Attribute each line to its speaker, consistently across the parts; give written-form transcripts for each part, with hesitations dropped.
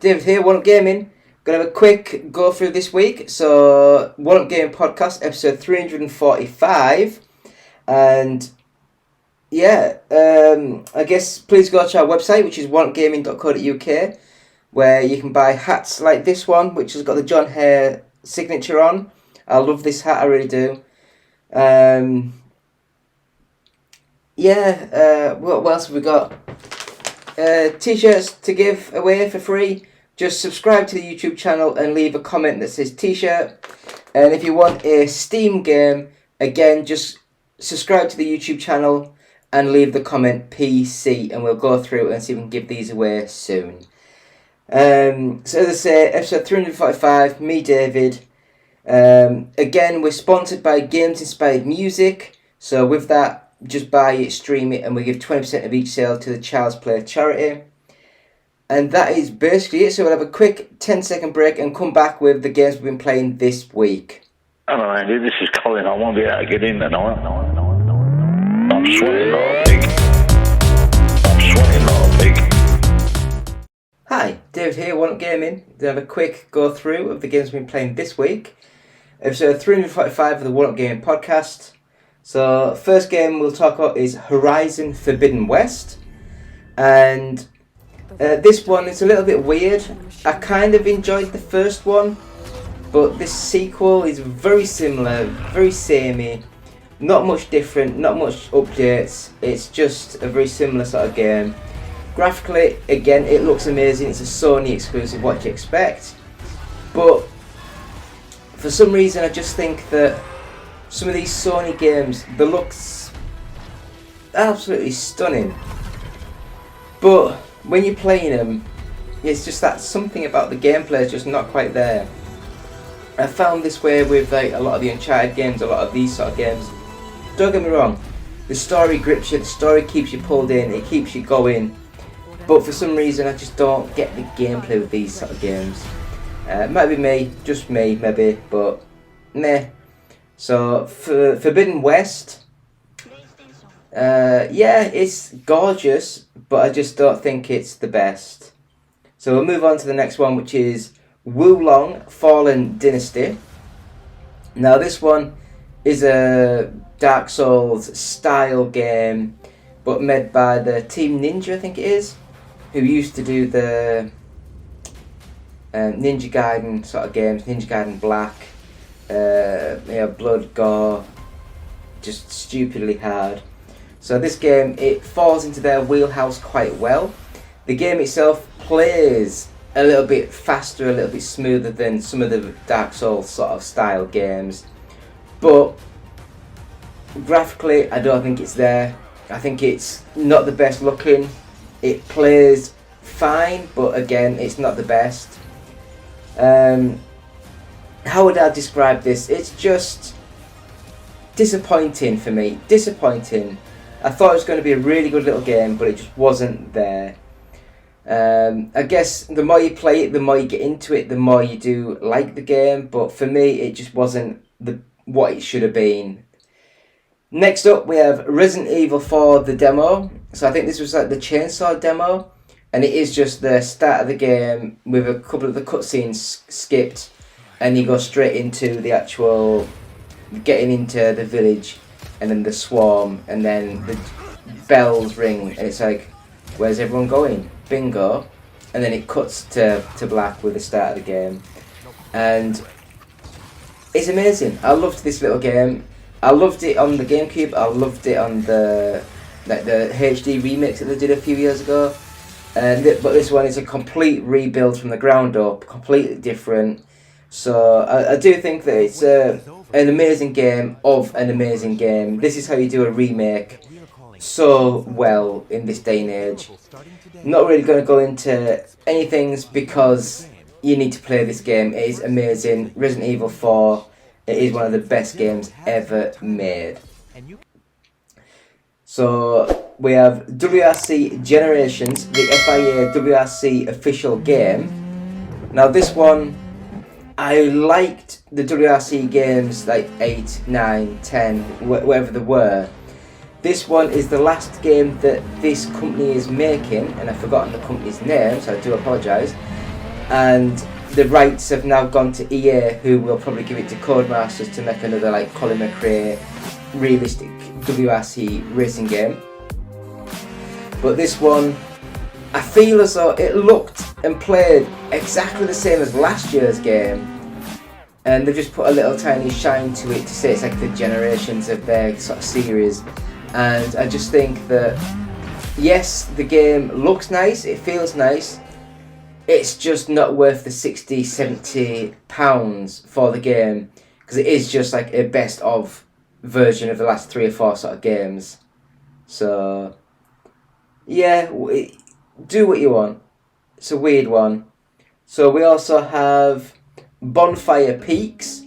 Speaker 1: David here, One Up Gaming. Gonna have a quick go through this week. So, One Up Gaming Podcast, episode 345. And yeah, I guess please go to our website, which is oneupgaming.co.uk, where you can buy hats like this one, which has got the John Hare signature on. I love this hat, I really do. What else have we got? T-shirts to give away for free. Just subscribe to the YouTube channel and leave a comment that says T-shirt. And if you want a Steam game, again, just subscribe to the YouTube channel and leave the comment PC, and we'll go through and see if we can give these away soon. So as I say, episode 345, me, David. Again, we're sponsored by Games Inspired Music. So with that, just buy it, stream it, and we give 20% of each sale to the Child's Play charity. And that is basically it. So we'll have a quick 10-second break and come back with the games we've been playing this week.
Speaker 2: Hello, Andy. This is Colin. I won't be able to get in tonight. I'm sweating all big.
Speaker 1: Hi, David here, One Up Gaming. We'll have a quick go through of the games we've been playing this week. Episode 345 of the One Up Gaming Podcast. So, first game we'll talk about is Horizon Forbidden West. And this one is a little bit weird. I kind of enjoyed the first one, but this sequel is very similar, very samey. Not much different, not much updates. It's just a very similar sort of game. Graphically, again, it looks amazing. It's a Sony exclusive, what you expect. But for some reason, I just think that some of these Sony games, the looks absolutely stunning. But when you're playing them, it's just that something about the gameplay is just not quite there. I found this way with like a lot of the Uncharted games, a lot of these sort of games. Don't get me wrong, the story grips you, the story keeps you pulled in, it keeps you going. But for some reason, I just don't get the gameplay with these sort of games. It might be me, just me, maybe, but meh. So, for Forbidden West, it's gorgeous, but I just don't think it's the best. So we'll move on to the next one, which is Wulong Fallen Dynasty. Now this one is a Dark Souls style game, but made by the Team Ninja, I think it is, who used to do the Ninja Gaiden sort of games, Ninja Gaiden Black, blood, gore, just stupidly hard. So this game, it falls into their wheelhouse quite well. The game itself plays a little bit faster, a little bit smoother than some of the Dark Souls sort of style games. But graphically, I don't think it's there. I think it's not the best looking. It plays fine, but again, it's not the best. How would I describe this? It's just disappointing for me. Disappointing. I thought it was going to be a really good little game, but it just wasn't there. I guess the more you play it, the more you get into it, the more you do like the game. But for me, it just wasn't what it should have been. Next up, we have Resident Evil 4, the demo. So I think this was like the chainsaw demo. And it is just the start of the game with a couple of the cutscenes skipped. And you go straight into the actual getting into the village. And then the swarm. And then the bells ring. And it's like, where's everyone going? Bingo. And then it cuts to black with the start of the game. And it's amazing. I loved this little game. I loved it on the GameCube. I loved it on the HD remix that they did a few years ago. But this one is a complete rebuild from the ground up, completely different. So I do think that it's an amazing game of an amazing game. This is how you do a remake so well in this day and age. Not really going to go into anything because you need to play this game. It is amazing. Resident Evil 4. It is one of the best games ever made. So we have WRC Generations, the FIA WRC official game. Now this one, I liked the WRC games like 8, 9, 10, whatever they were. This one is the last game that this company is making, and I've forgotten the company's name, so I do apologise. and the rights have now gone to EA, who will probably give it to Codemasters to make another like Colin McRae realistic WRC racing game. But this one, I feel as though it looked and played exactly the same as last year's game, and they've just put a little tiny shine to it to say it's like the generations of their sort of series. And I just think that yes, the game looks nice, it feels nice, it's just not worth the £60-70 for the game, because it is just like a best of version of the last 3 or 4 sort of games. So yeah, do what you want. It's a weird one. So we also have Bonfire Peaks.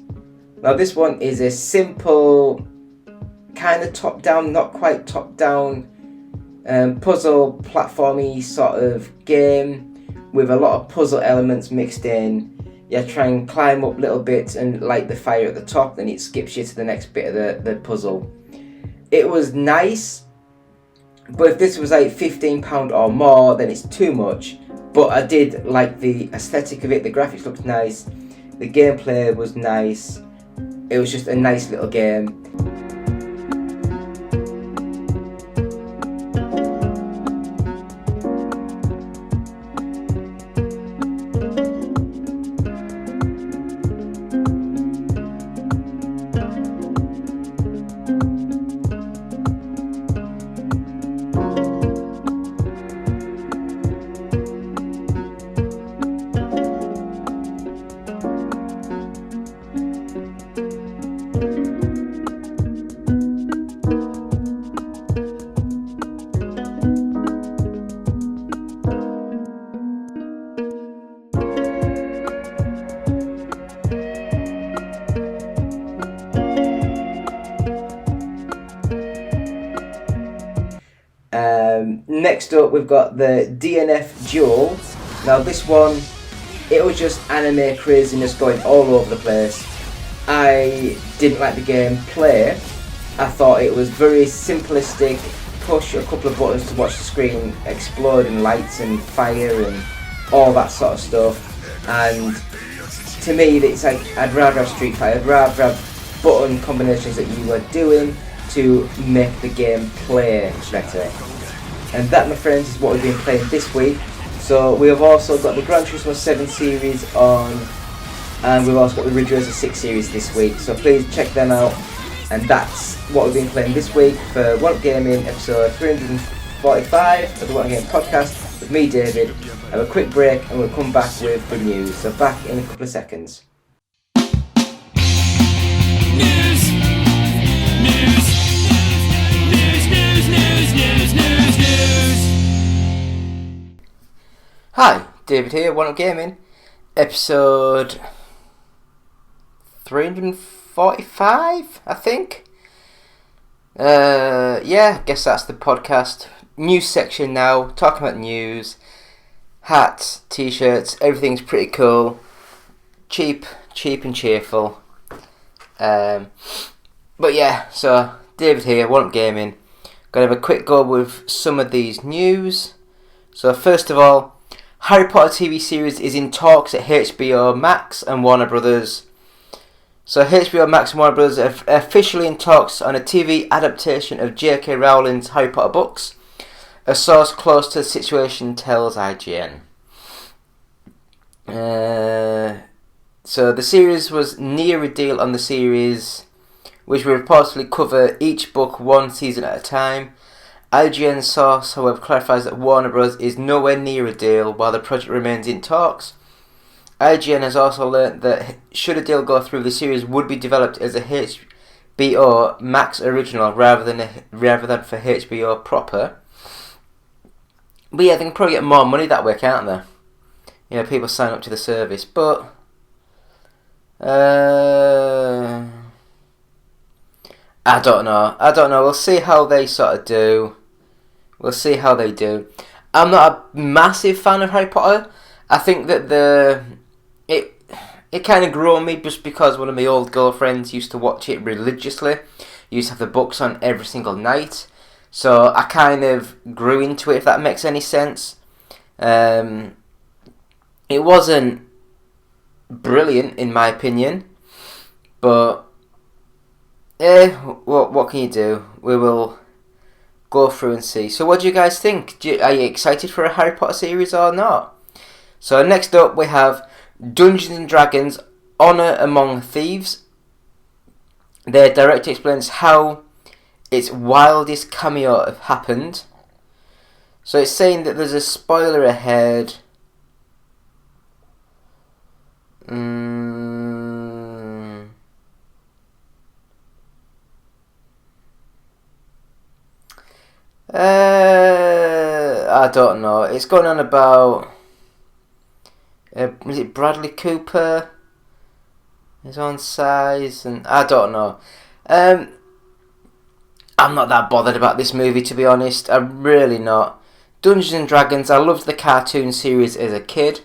Speaker 1: Now this one is a simple, kind of top-down, not quite top-down, puzzle platformy sort of game with a lot of puzzle elements mixed in. You try and climb up little bits and light the fire at the top, then it skips you to the next bit of the puzzle. It was nice, but if this was like £15 or more, then it's too much. But I did like the aesthetic of it, the graphics looked nice, the gameplay was nice, it was just a nice little game. Next up we've got the DNF Duel. Now this one, it was just anime craziness going all over the place. I didn't like the gameplay. I thought it was very simplistic, push a couple of buttons to watch the screen explode in lights and fire and all that sort of stuff. And to me it's like, I'd rather have Street Fighter, I'd rather have button combinations that you were doing to make the game play better. And that, my friends, is what we've been playing this week. So we have also got the Gran Turismo 7 series on, and we've also got the Ridge Racer 6 series this week. So please check them out. And that's what we've been playing this week for One Up Gaming episode 345 of the One Up Gaming podcast with me, David. Have a quick break and we'll come back with the news. So back in a couple of seconds. Hi, David here, One Up Gaming, episode 345, I think. Yeah, I guess that's the podcast. News section now, talking about news, hats, t-shirts, everything's pretty cool. Cheap and cheerful. But yeah, so David here, One Up Gaming. Gonna have a quick go with some of these news. So first of all, Harry Potter TV series is in talks at HBO Max and Warner Brothers. So HBO Max and Warner Brothers are officially in talks on a TV adaptation of J.K. Rowling's Harry Potter books. A source close to the situation tells IGN. So the series was near a deal on the series, which will reportedly cover each book one season at a time. IGN source, however, clarifies that Warner Bros. Is nowhere near a deal while the project remains in talks. IGN has also learnt that should a deal go through, the series would be developed as a HBO Max original rather than for HBO proper. But yeah, they can probably get more money that way, can't they? You know, people sign up to the service, but I don't know. We'll see how they sort of do. We'll see how they do. I'm not a massive fan of Harry Potter. I think that it kind of grew on me just because one of my old girlfriends used to watch it religiously. Used to have the books on every single night. So I kind of grew into it, if that makes any sense. It wasn't brilliant in my opinion, but what can you do? We will go through and see. So what do you guys think? Are you excited for a Harry Potter series or not? So next up we have Dungeons and Dragons Honor Among Thieves. The director explains how its wildest cameo happened. So it's saying that there's a spoiler ahead. I don't know. It's going on about... was it Bradley Cooper? His own size, and I don't know. I'm not that bothered about this movie, to be honest. I'm really not. Dungeons and Dragons, I loved the cartoon series as a kid,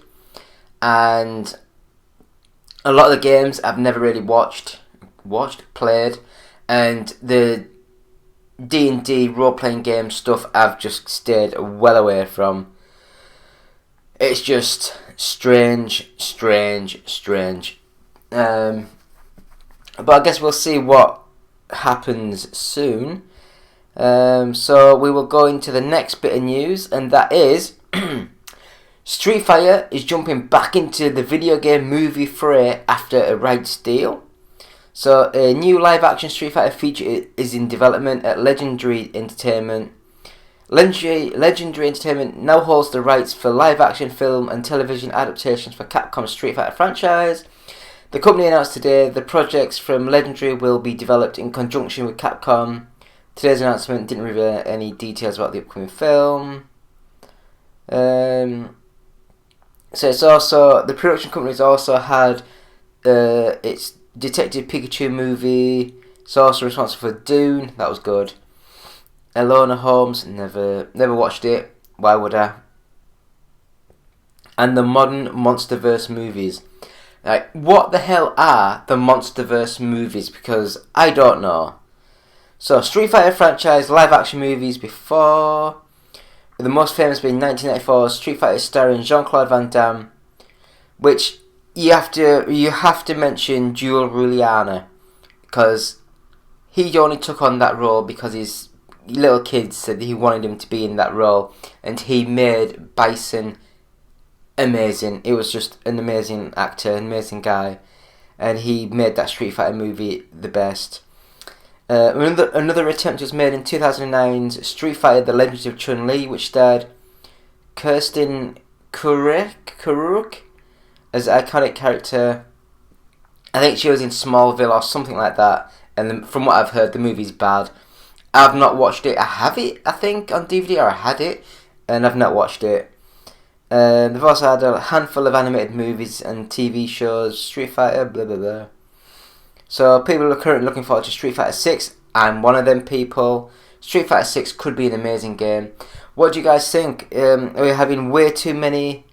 Speaker 1: and a lot of the games I've never really played, and the D&D role-playing game stuff I've just stayed well away from. It's just strange. But I guess we'll see what happens soon. So we will go into the next bit of news, and that is Street Fighter is jumping back into the video game movie fray after a rights deal. So a new live-action Street Fighter feature is in development at Legendary Entertainment. Legendary Entertainment now holds the rights for live-action film and television adaptations for Capcom's Street Fighter franchise. The company announced today the projects from Legendary will be developed in conjunction with Capcom. Today's announcement didn't reveal any details about the upcoming film. So it's also, the production company's also had its Detective Pikachu movie. It's also responsible for Dune. That was good. Enola Holmes, never watched it. Why would I? And the modern MonsterVerse movies. Like, what the hell are the MonsterVerse movies? Because I don't know. So, Street Fighter franchise live action movies before. The most famous being 1994 Street Fighter starring Jean-Claude Van Damme, which you have to mention Joel Juliana, because he only took on that role because his little kid said he wanted him to be in that role, and he made Bison amazing. It was just an amazing actor, an amazing guy, and he made that Street Fighter movie the best. Another attempt was made in 2009's Street Fighter: The Legends of Chun-Li, which starred Kirsten Kuruk as an iconic character. I think she was in Smallville or something like that, and from what I've heard, the movie's bad. I've not watched it. I have it, I think, on DVD, or I had it, and I've not watched it. They've also had a handful of animated movies and TV shows, Street Fighter, blah blah blah. So people are currently looking forward to Street Fighter 6. I'm one of them people. Street Fighter 6 could be an amazing game. What do you guys think? Are we having way too many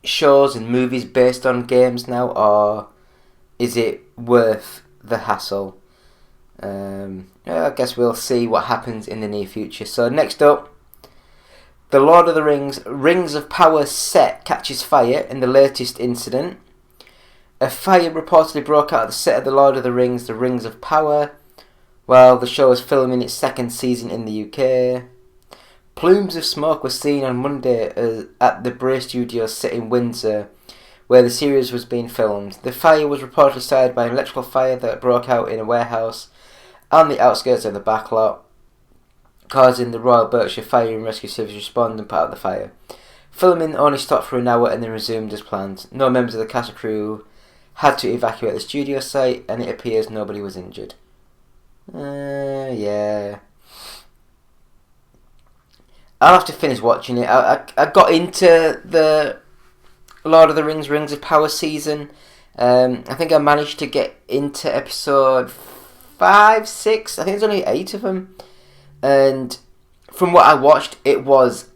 Speaker 1: shows and movies based on games now, or is it worth the hassle? I guess we'll see what happens in the near future. So next up, the Lord of the Rings Rings of Power set catches fire in the latest incident. A fire reportedly broke out at the set of the Lord of the Rings, The Rings of Power, while the show was filming its second season in the UK. Plumes of smoke were seen on Monday at the Bray Studios set in Windsor, where the series was being filmed. The fire was reportedly started by an electrical fire that broke out in a warehouse on the outskirts of the backlot, causing the Royal Berkshire Fire and Rescue Service to respond and put out the fire. Filming only stopped for an hour and then resumed as planned. No members of the cast or crew had to evacuate the studio site, and it appears nobody was injured. Yeah. I'll have to finish watching it. I got into the Lord of the Rings Rings of Power season. I think I managed to get into episode 5, 6. I think there's only 8 of them. And from what I watched, it was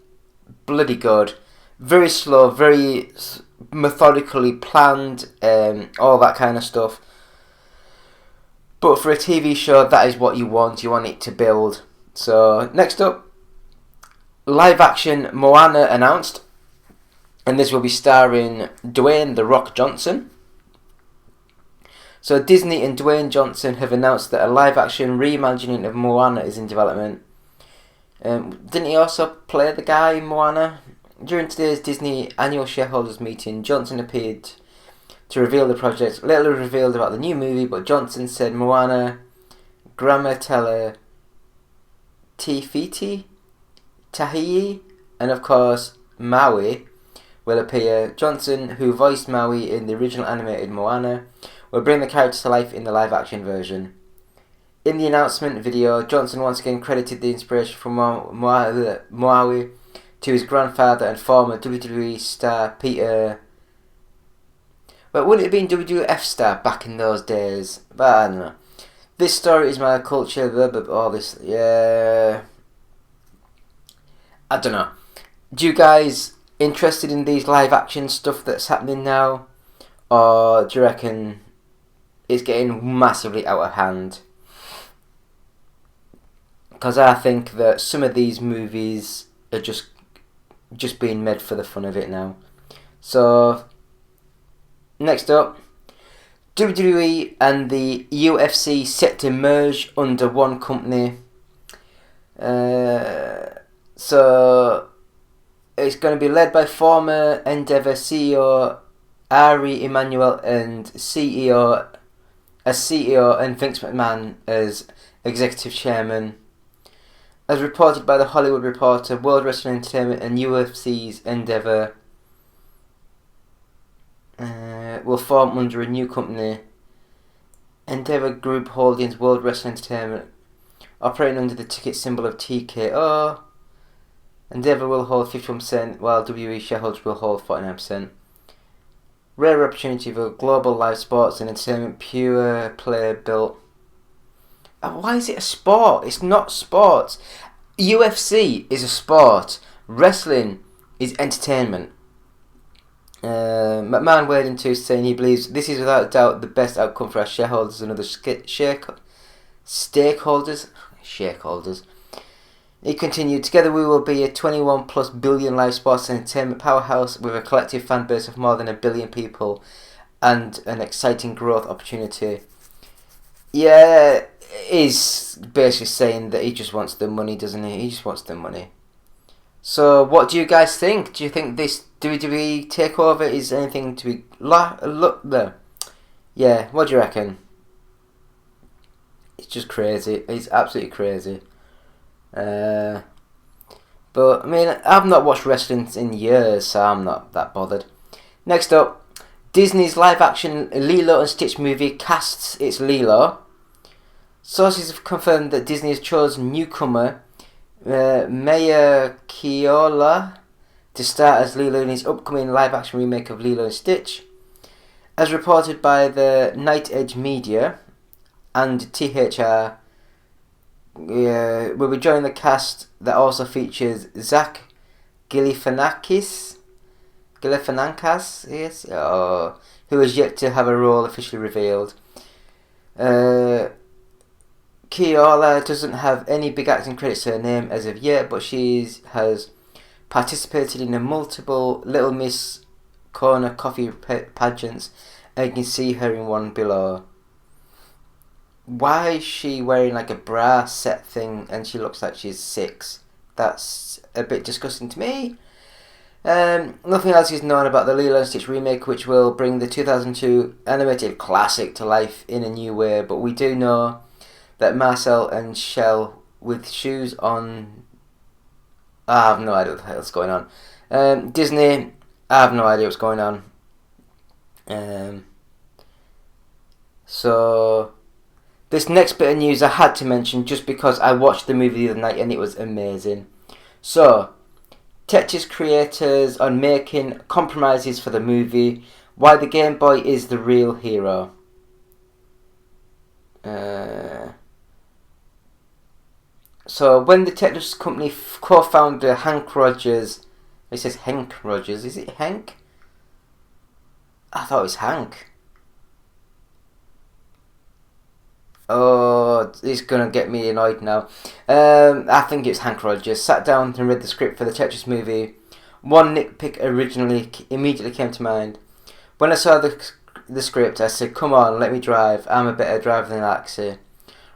Speaker 1: bloody good. Very slow, very methodically planned, all that kind of stuff. But for a TV show, that is what you want. You want it to build. So, next up, live action Moana announced. and this will be starring Dwayne "The Rock" Johnson. So Disney and Dwayne Johnson have announced that a live-action reimagining of Moana is in development. Didn't he also play the guy in Moana? During today's Disney annual shareholders meeting, Johnson appeared to reveal the project. Little revealed about the new movie, but Johnson said Moana, Gramatella, Te Tahiti, and of course Maui will appear. Johnson, who voiced Maui in the original animated Moana, will bring the character to life in the live-action version. In the announcement video, Johnson once again credited the inspiration from Maui to his grandfather and former WWE star Peter. But wouldn't it have been WWF star back in those days? But I don't know. This story is my culture, blah, blah, blah, all this, yeah. I don't know. Do you guys interested in these live action stuff that's happening now? Or do you reckon it's getting massively out of hand? Because I think that some of these movies are just being made for the fun of it now. So, next up, WWE and the UFC set to merge under one company. So it's going to be led by former Endeavour CEO Ari Emanuel and CEO and Vince McMahon as executive chairman. As reported by The Hollywood Reporter, World Wrestling Entertainment and UFC's Endeavour will form under a new company, Endeavour Group Holdings World Wrestling Entertainment, operating under the ticket symbol of TKO. Endeavour will hold 51%, while WWE shareholders will hold 49%. Rare opportunity for global live sports and entertainment, pure play built. Why is it a sport? It's not sports. UFC is a sport. Wrestling is entertainment. McMahon weighed in too, saying he believes this is without doubt the best outcome for our shareholders and other stakeholders. He continued, together we will be a 21 plus billion live sports and entertainment powerhouse with a collective fan base of more than 1 billion people and an exciting growth opportunity. Yeah, he's basically saying that he just wants the money, doesn't he? He just wants the money. So, what do you guys think? Do you think this WWE takeover is anything to be look there? Yeah, what do you reckon? It's just crazy. It's absolutely crazy. But I mean, I've not watched wrestling in years, so I'm not that bothered. Next up, Disney's live-action Lilo and Stitch movie casts its Lilo. Sources have confirmed that Disney has chosen newcomer Maya Keola to star as Lilo in his upcoming live-action remake of Lilo and Stitch. As reported by the Night Edge Media and THR, will be joining the cast that also features Zach Galifianakis, yes, who is yet to have a role officially revealed. Keola doesn't have any big acting credits to her name as of yet, but she has participated in a multiple Little Miss Corner coffee pageants, and you can see her in one below. Why is she wearing like a bra set thing and she looks like she's 6? That's a bit disgusting to me. Nothing else is known about the Lilo and Stitch remake, which will bring the 2002 animated classic to life in a new way, but we do know that Marcel and Shell with shoes on... I have no idea what the hell's going on. Disney, I have no idea what's going on. So... this next bit of news I had to mention just because I watched the movie the other night and it was amazing. So, Tetris creators are making compromises for the movie. Why the Game Boy is the real hero. So, when the Tetris company co-founder Hank Rogers... It says Hank Rogers. Is it Hank? I thought it was Hank. Oh, it's gonna get me annoyed now. I think it's Hank Rogers. Sat down and read the script for the Tetris movie. One nitpick immediately came to mind. When I saw the script, I said, "Come on, let me drive. I'm a better driver than Alexei."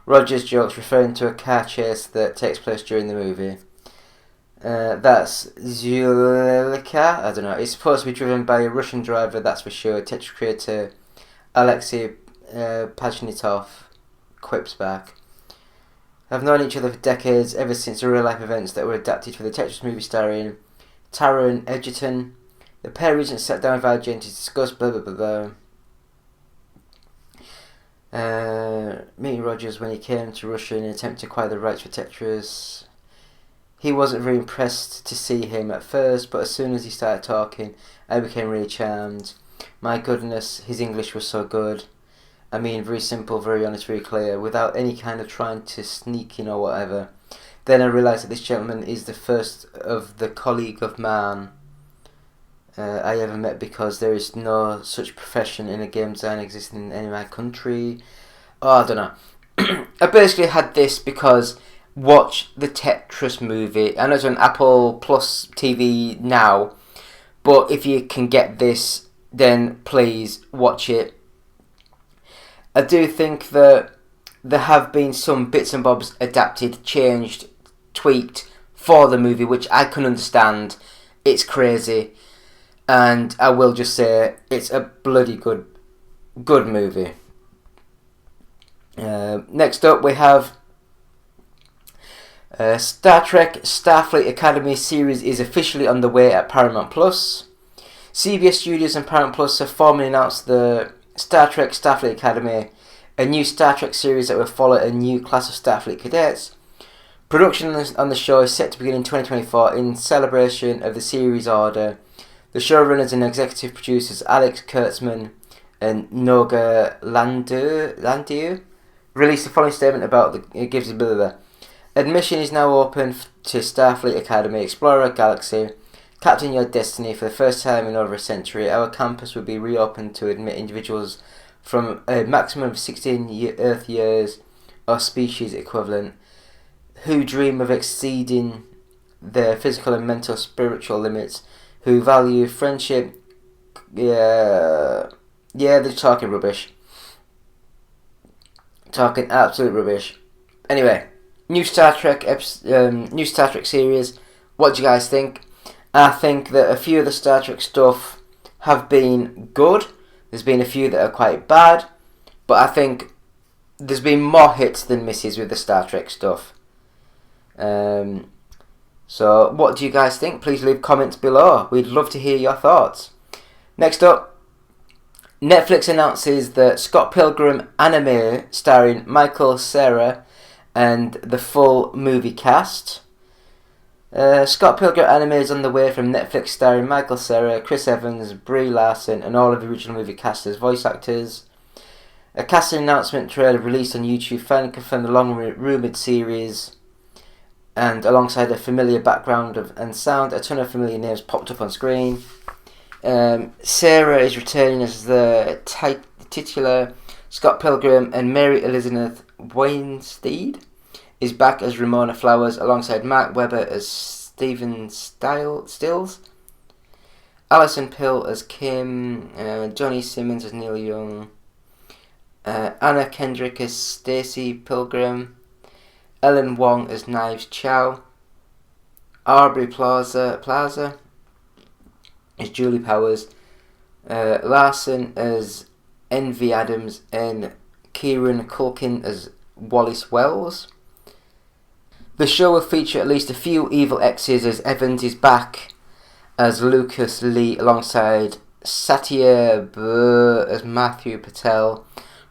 Speaker 1: Rogers jokes, referring to a car chase that takes place during the movie. That's Zulika. I don't know. It's supposed to be driven by a Russian driver, that's for sure. Tetris creator Alexei Pajnitov quips back. I've known each other for decades, ever since the real-life events that were adapted for the Tetris movie starring Taron Egerton. The pair recently sat down with Argent to discuss blah blah blah blah. Meeting Rogers when he came to Russia in an attempt to acquire the rights for Tetris. He wasn't very impressed to see him at first, but as soon as he started talking, I became really charmed. My goodness, his English was so good. I mean, very simple, very honest, very clear, without any kind of trying to sneak in or whatever. Then I realised that this gentleman is the first of the colleague of man I ever met, because there is no such profession in a game design existing in any of my country. Oh, I don't know. I basically had this because watch the Tetris movie. I know it's on Apple Plus TV now, but if you can get this, then please watch it. I do think that there have been some bits and bobs adapted, changed, tweaked for the movie, which I can understand. It's crazy, and I will just say it's a bloody good movie. Next up we have Star Trek Starfleet Academy series is officially on the way at Paramount Plus. CBS Studios and Paramount Plus have formally announced the Star Trek Starfleet Academy, a new Star Trek series that will follow a new class of Starfleet cadets. Production on the show is set to begin in 2024 in celebration of the series order. The showrunners and executive producers Alex Kurtzman and Noga Landiu released the following statement about it gives a bit of a admission is now open to Starfleet Academy. Explorer a galaxy. Captain your destiny. For the first time in over a century, our campus will be reopened to admit individuals from a maximum of 16 Earth years or species equivalent who dream of exceeding their physical and mental spiritual limits, who value friendship. They're talking rubbish. Talking absolute rubbish. Anyway, new Star Trek series. What do you guys think? I think that a few of the Star Trek stuff have been good. There's been a few that are quite bad, but I think there's been more hits than misses with the Star Trek stuff. So what do you guys think? Please leave comments below. We'd love to hear your thoughts. Next up, Netflix announces that Scott Pilgrim anime starring Michael Cera and the full movie cast. Scott Pilgrim anime is on the way from Netflix, starring Michael Cera, Chris Evans, Brie Larson, and all of the original movie cast as voice actors. A casting announcement trailer released on YouTube finally confirmed the long-rumoured series, and alongside a familiar background and sound, a ton of familiar names popped up on screen. Sarah is returning as the titular Scott Pilgrim, and Mary Elizabeth Wainsteed is back as Ramona Flowers, alongside Mark Webber as Stephen Stills, Alison Pill as Kim, Johnny Simmons as Neil Young, Anna Kendrick as Stacy Pilgrim, Ellen Wong as Knives Chow, Aubrey Plaza as Julie Powers, Larson as Envy Adams, and Kieran Culkin as Wallace Wells. The show will feature at least a few evil exes, as Evans is back as Lucas Lee alongside Satya Burr as Matthew Patel,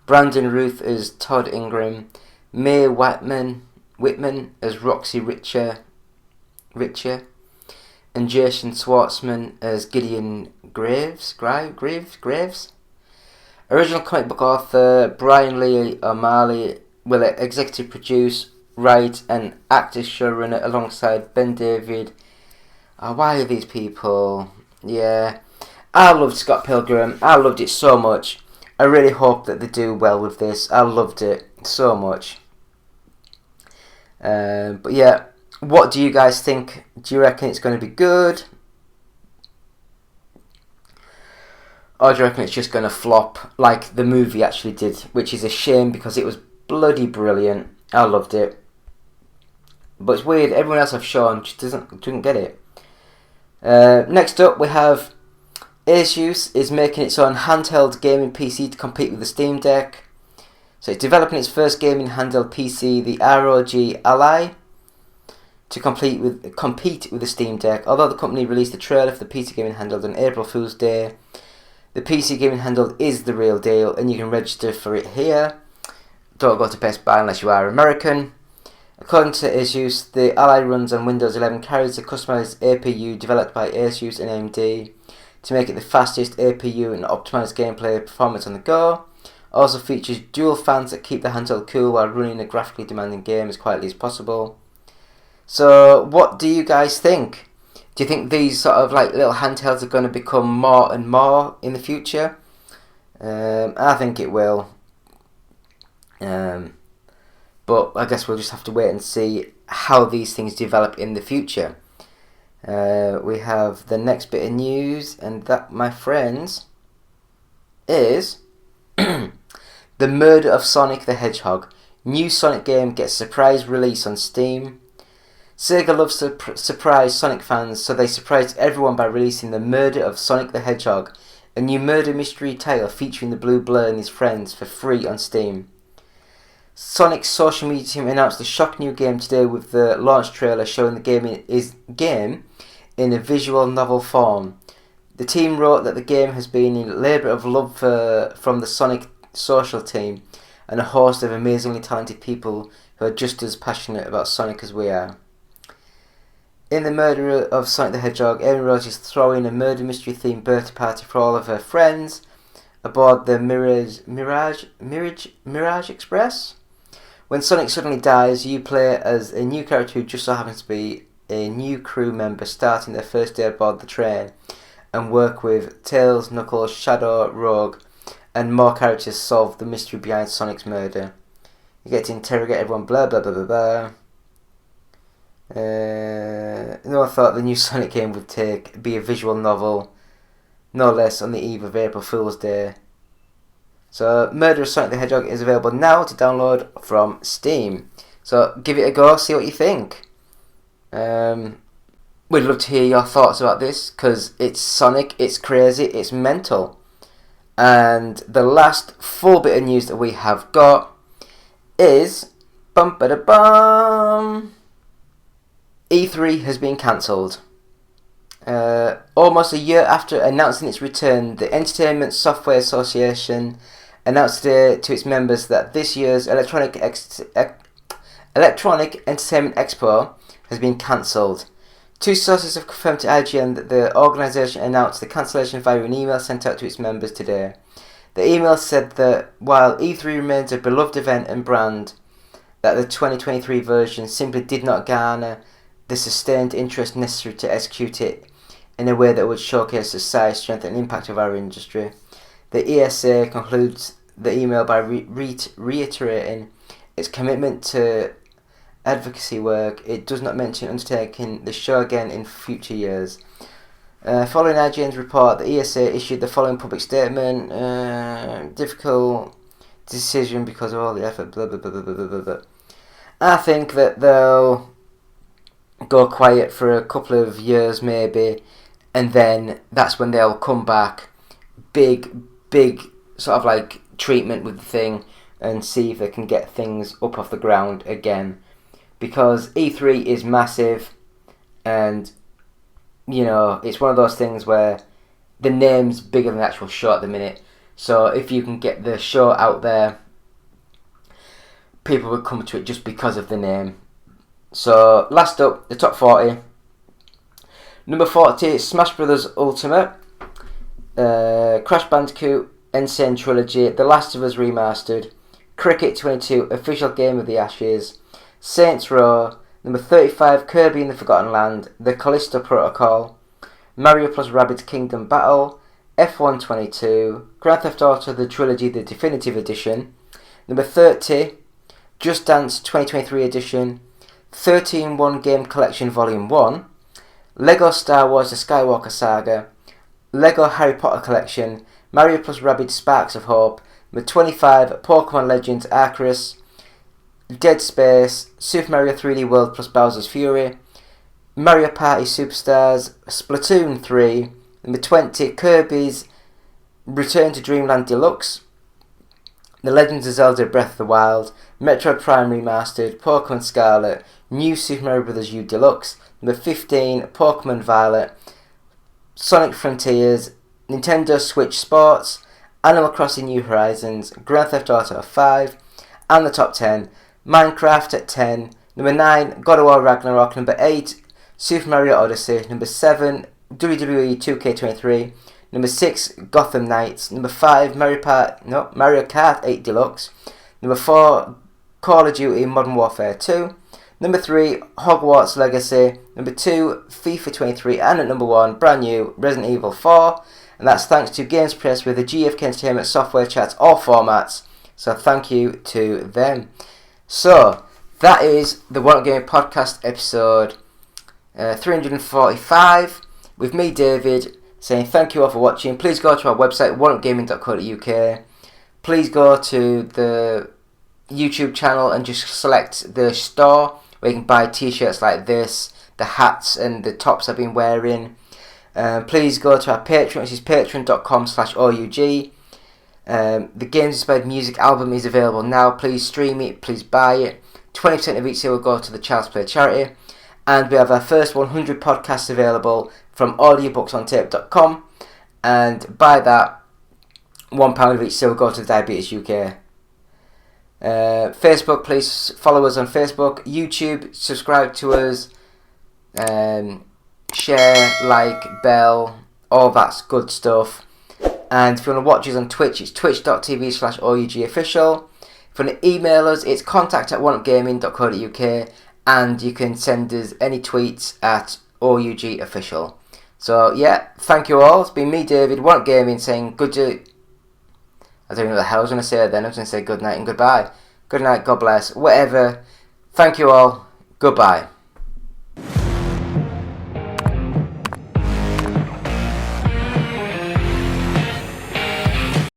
Speaker 1: Brandon Ruth as Todd Ingram, Mae Whitman as Roxy Richer, and Jason Schwartzman as Gideon Graves. Original comic book author Brian Lee O'Malley will executive produce, write, and act as showrunner alongside Ben David. Why are these people? Yeah, I loved Scott Pilgrim. I loved it so much. I really hope that they do well with this. I loved it so much. But yeah, what do you guys think? Do you reckon it's going to be good? or do you reckon it's just going to flop like the movie actually did, which is a shame because it was bloody brilliant. I loved it. But it's weird, everyone else I've shown just didn't get it. Next up we have Asus is making its own handheld gaming PC to compete with the Steam Deck. So it's developing its first gaming handheld PC, the ROG Ally, to compete with the Steam Deck. Although the company released a trailer for the PC gaming handheld on April Fool's Day, the PC gaming handheld is the real deal, and you can register for it here. Don't go to Best Buy unless you are American. According to Asus, the Ally runs on Windows 11, carries a customized APU developed by Asus and AMD to make it the fastest APU and optimized gameplay performance on the go. Also features dual fans that keep the handheld cool while running a graphically demanding game as quietly as possible. So, what do you guys think? Do you think these sort of like little handhelds are going to become more and more in the future? I think it will. But I guess we'll just have to wait and see how these things develop in the future. We have the next bit of news, and that, my friends, is The Murder of Sonic the Hedgehog. New Sonic game gets surprise release on Steam. Sega loves to surprise Sonic fans, so they surprised everyone by releasing The Murder of Sonic the Hedgehog, a new murder mystery tale featuring the Blue Blur and his friends, for free on Steam. Sonic's social media team announced a shock new game today with the launch trailer showing the game in a visual novel form. The team wrote that the game has been a labour of love from the Sonic social team and a host of amazingly talented people who are just as passionate about Sonic as we are. In The Murder of Sonic the Hedgehog, Amy Rose is throwing a murder mystery themed birthday party for all of her friends aboard the Mirage Express. When Sonic suddenly dies, you play as a new character who just so happens to be a new crew member starting their first day aboard the train, and work with Tails, Knuckles, Shadow, Rogue, and more characters solve the mystery behind Sonic's murder. You get to interrogate everyone, blah blah blah blah blah. No one thought the new Sonic game would be a visual novel, no less, on the eve of April Fool's Day. So, Murder of Sonic the Hedgehog is available now to download from Steam. So, give it a go, see what you think. We'd love to hear your thoughts about this, because it's Sonic, it's crazy, it's mental. And the last full bit of news that we have got is E3 has been cancelled. Almost a year after announcing its return, the Entertainment Software Association announced today to its members that this year's Electronic Entertainment Expo has been cancelled. Two sources have confirmed to IGN that the organisation announced the cancellation via an email sent out to its members today. The email said that while E3 remains a beloved event and brand, that the 2023 version simply did not garner the sustained interest necessary to execute it in a way that would showcase the size, strength and impact of our industry. The ESA concludes the email by reiterating its commitment to advocacy work. It does not mention undertaking the show again in future years. Following IGN's report, the ESA issued the following public statement. Difficult decision because of all the effort, blah blah blah blah blah blah blah. I think that they'll go quiet for a couple of years maybe, and then that's when they'll come back, big sort of like treatment with the thing, and see if they can get things up off the ground again, because E3 is massive, and you know, it's one of those things where the name's bigger than the actual show at the minute, so if you can get the show out there, people will come to it just because of the name. So, last up, the top 40. Number 40, Smash Bros. Ultimate, Crash Bandicoot, Insane Trilogy, The Last of Us Remastered, Cricket 22, Official Game of the Ashes, Saints Row, number 35, Kirby in the Forgotten Land, The Callisto Protocol, Mario plus Rabbids Kingdom Battle, F1 22, Grand Theft Auto The Trilogy The Definitive Edition, number 30, Just Dance 2023 Edition, 13 One Game Collection Volume 1, Lego Star Wars The Skywalker Saga, Lego Harry Potter Collection, Mario plus Rabbids Sparks of Hope. Number 25, Pokemon Legends Arceus. Dead Space, Super Mario 3D World plus Bowser's Fury. Mario Party Superstars, Splatoon 3. Number 20, Kirby's Return to Dreamland Deluxe. The Legends of Zelda Breath of the Wild. Metroid Prime Remastered, Pokemon Scarlet, New Super Mario Bros. U Deluxe. Number 15, Pokemon Violet. Sonic Frontiers, Nintendo Switch Sports, Animal Crossing New Horizons, Grand Theft Auto 5, and the top 10, Minecraft at 10, number 9, God of War Ragnarok, number 8, Super Mario Odyssey, number 7, WWE 2K23, number 6, Gotham Knights, number 5, Mario Kart 8 Deluxe, number 4, Call of Duty Modern Warfare 2, number 3, Hogwarts Legacy, number 2, FIFA 23, and at number 1, brand new, Resident Evil 4, and that's thanks to Games Press with the GFK Entertainment software chats, all formats, so thank you to them. So, that is the One Up Gaming Podcast episode 345, with me, David, saying thank you all for watching. Please go to our website, oneupgaming.co.uk. Please go to the YouTube channel and just select the store, where you can buy t-shirts like this, the hats and the tops I've been wearing. Please go to our Patreon, which is patreon.com/OUG. The Games Inspired Music album is available now. Please stream it, please buy it. 20% of each sale will go to the Child's Play charity. And we have our first 100 podcasts available from audiobooksontape.com. And by that, £1 of each sale will go to Diabetes UK. Facebook, please follow us on Facebook. YouTube, subscribe to us. Share, like, bell, all that's good stuff. And if you want to watch us on Twitch, it's twitch.tv/OUGofficial. If you want to email us, it's contact@oneupgaming.co.uk, and you can send us any tweets at OUGofficial. So yeah, thank you all. It's been me, David, One Up Gaming, saying I don't know what the hell I was going to say then. I was going to say good night and goodbye. Good night, God bless, whatever. Thank you all. Goodbye.